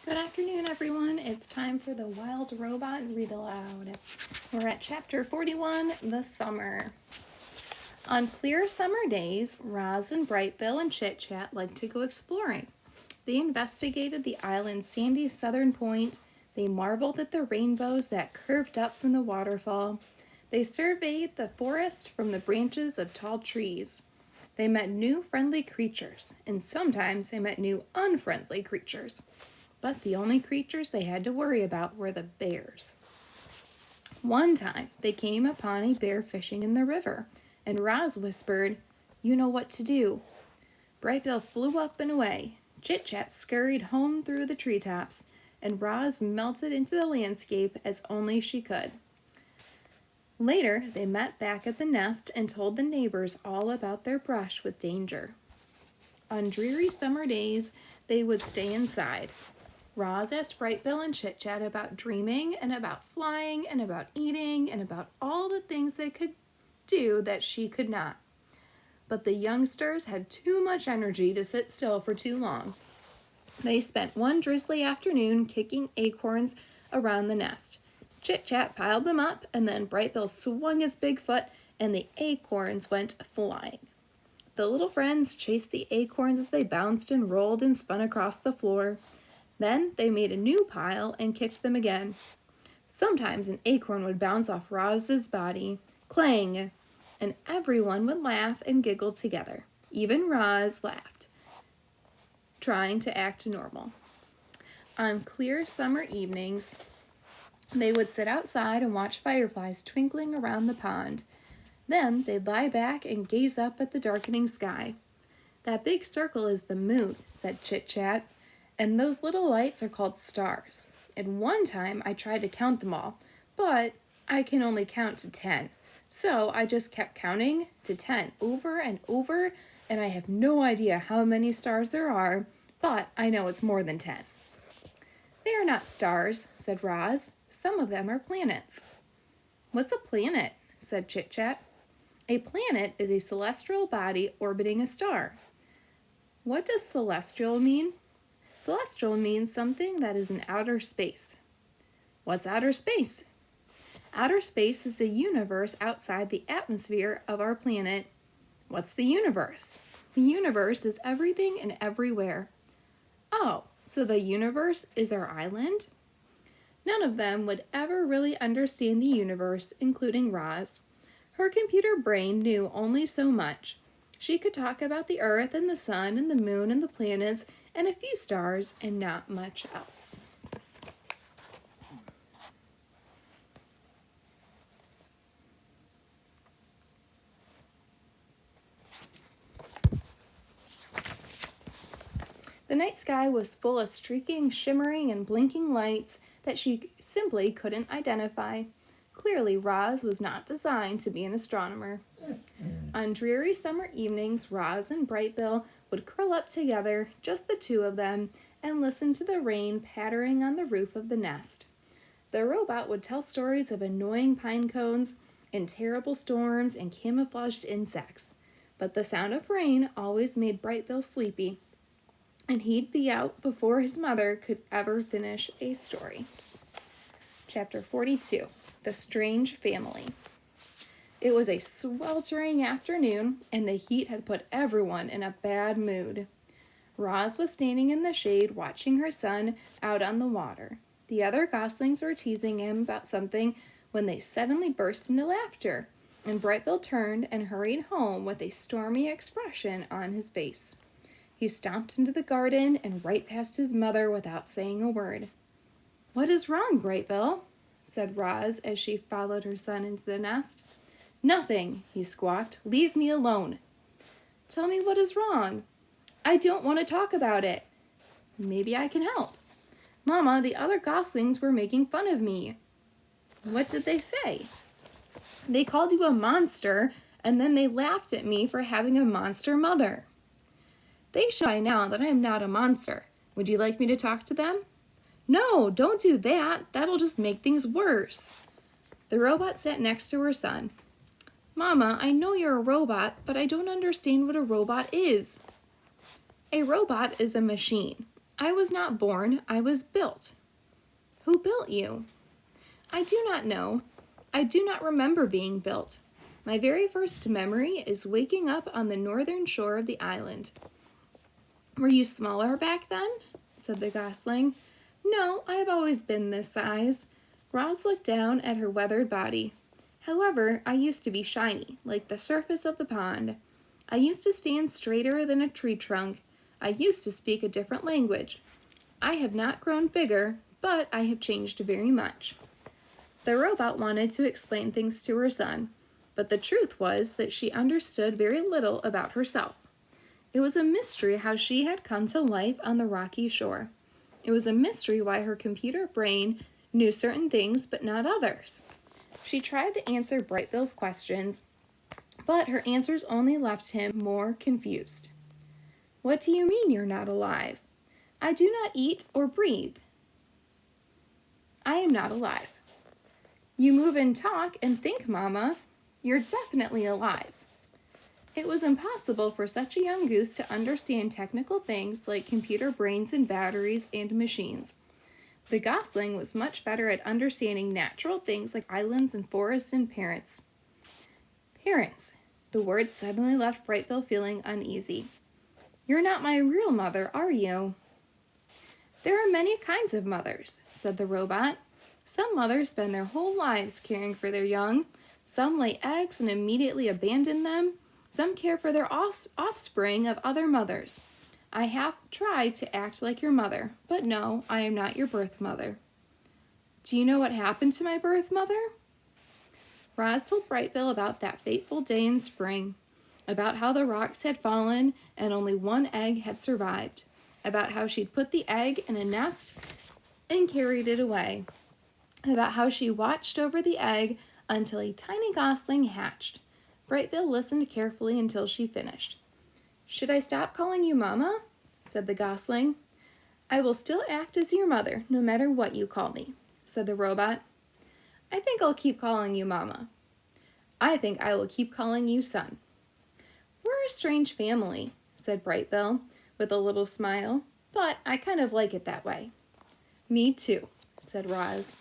Good afternoon, everyone. It's time for the Wild Robot Read Aloud. We're at chapter 41, The Summer. On clear summer days, Roz and Brightbill and Chit Chat liked to go exploring. They investigated the island's sandy southern point. They marveled at the rainbows that curved up from the waterfall. They surveyed the forest from the branches of tall trees. They met new friendly creatures, and sometimes they met new unfriendly creatures. But the only creatures they had to worry about were the bears. One time, they came upon a bear fishing in the river, and Roz whispered, "You know what to do." Brightbill flew up and away. Chit-Chat scurried home through the treetops, and Roz melted into the landscape as only she could. Later, they met back at the nest and told the neighbors all about their brush with danger. On dreary summer days, they would stay inside. Roz asked Brightbill and Chit-Chat about dreaming and about flying and about eating and about all the things they could do that she could not. But the youngsters had too much energy to sit still for too long. They spent one drizzly afternoon kicking acorns around the nest. Chit-Chat piled them up, and then Brightbill swung his big foot and the acorns went flying. The little friends chased the acorns as they bounced and rolled and spun across the floor. Then they made a new pile and kicked them again. Sometimes an acorn would bounce off Roz's body, clang, and everyone would laugh and giggle together. Even Roz laughed, trying to act normal. On clear summer evenings, they would sit outside and watch fireflies twinkling around the pond. Then they'd lie back and gaze up at the darkening sky. "That big circle is the moon," said Chit-Chat. "And those little lights are called stars. And one time I tried to count them all, but I can only count to 10. So I just kept counting to 10 over and over, and I have no idea how many stars there are, but I know it's more than 10. "They are not stars," said Roz. "Some of them are planets." "What's a planet?" said Chit-Chat. "A planet is a celestial body orbiting a star." "What does celestial mean?" "Celestial means something that is in outer space." "What's outer space?" "Outer space is the universe outside the atmosphere of our planet." "What's the universe?" "The universe is everything and everywhere." "Oh, so the universe is our island?" None of them would ever really understand the universe, including Roz. Her computer brain knew only so much. She could talk about the earth and the sun and the moon and the planets and a few stars and not much else. The night sky was full of streaking, shimmering, and blinking lights that she simply couldn't identify. Clearly, Roz was not designed to be an astronomer. On dreary summer evenings, Roz and Brightbill would curl up together, just the two of them, and listen to the rain pattering on the roof of the nest. The robot would tell stories of annoying pine cones and terrible storms and camouflaged insects. But the sound of rain always made Brightbill sleepy, and he'd be out before his mother could ever finish a story. Chapter 42, The Strange Family. It was a sweltering afternoon, and the heat had put everyone in a bad mood. Roz was standing in the shade watching her son out on the water. The other goslings were teasing him about something when they suddenly burst into laughter, and Brightbill turned and hurried home with a stormy expression on his face. He stomped into the garden and right past his mother without saying a word. "What is wrong, Brightbill?" said Roz as she followed her son into the nest. "Nothing," he squawked. "Leave me alone." "Tell me what is wrong." "I don't want to talk about it." "Maybe I can help." "Mama, the other goslings were making fun of me." "What did they say?" "They called you a monster, and then they laughed at me for having a monster mother." "They should know by now that I am not a monster. Would you like me to talk to them?" "No, don't do that. That'll just make things worse." The robot sat next to her son. "Mama, I know you're a robot, but I don't understand what a robot is." "A robot is a machine. I was not born, I was built. Who built you? I do not know. I do not remember being built. My very first memory is waking up on the northern shore of the island. Were you smaller back then? Said the gosling. No, I have always been this size. Roz looked down at her weathered body. However, I used to be shiny, like the surface of the pond. I used to stand straighter than a tree trunk. I used to speak a different language. I have not grown bigger, but I have changed very much. The robot wanted to explain things to her son, but the truth was that she understood very little about herself. It was a mystery how she had come to life on the rocky shore. It was a mystery why her computer brain knew certain things but not others. She tried to answer Brightbill's questions, but her answers only left him more confused. What do you mean you're not alive? I do not eat or breathe. I am not alive. You move and talk and think, Mama. You're definitely alive. It was impossible for such a young goose to understand technical things like computer brains and batteries and machines. The gosling was much better at understanding natural things like islands and forests and parents. Parents. The word suddenly left Brightbill feeling uneasy. You're not my real mother, are you? There are many kinds of mothers, said the robot. Some mothers spend their whole lives caring for their young. Some lay eggs and immediately abandon them. Some care for their offspring of other mothers. I have tried to act like your mother, but no, I am not your birth mother. Do you know what happened to my birth mother? Roz told Brightbill about that fateful day in spring, about how the rocks had fallen and only one egg had survived, about how she'd put the egg in a nest and carried it away, about how she watched over the egg until a tiny gosling hatched. Brightbill listened carefully until she finished. Should I stop calling you Mama? Said the gosling. I will still act as your mother, no matter what you call me, said the robot. I think I'll keep calling you Mama. I think I will keep calling you Son. We're a strange family, said Brightbill, with a little smile, but I kind of like it that way. Me too, said Roz.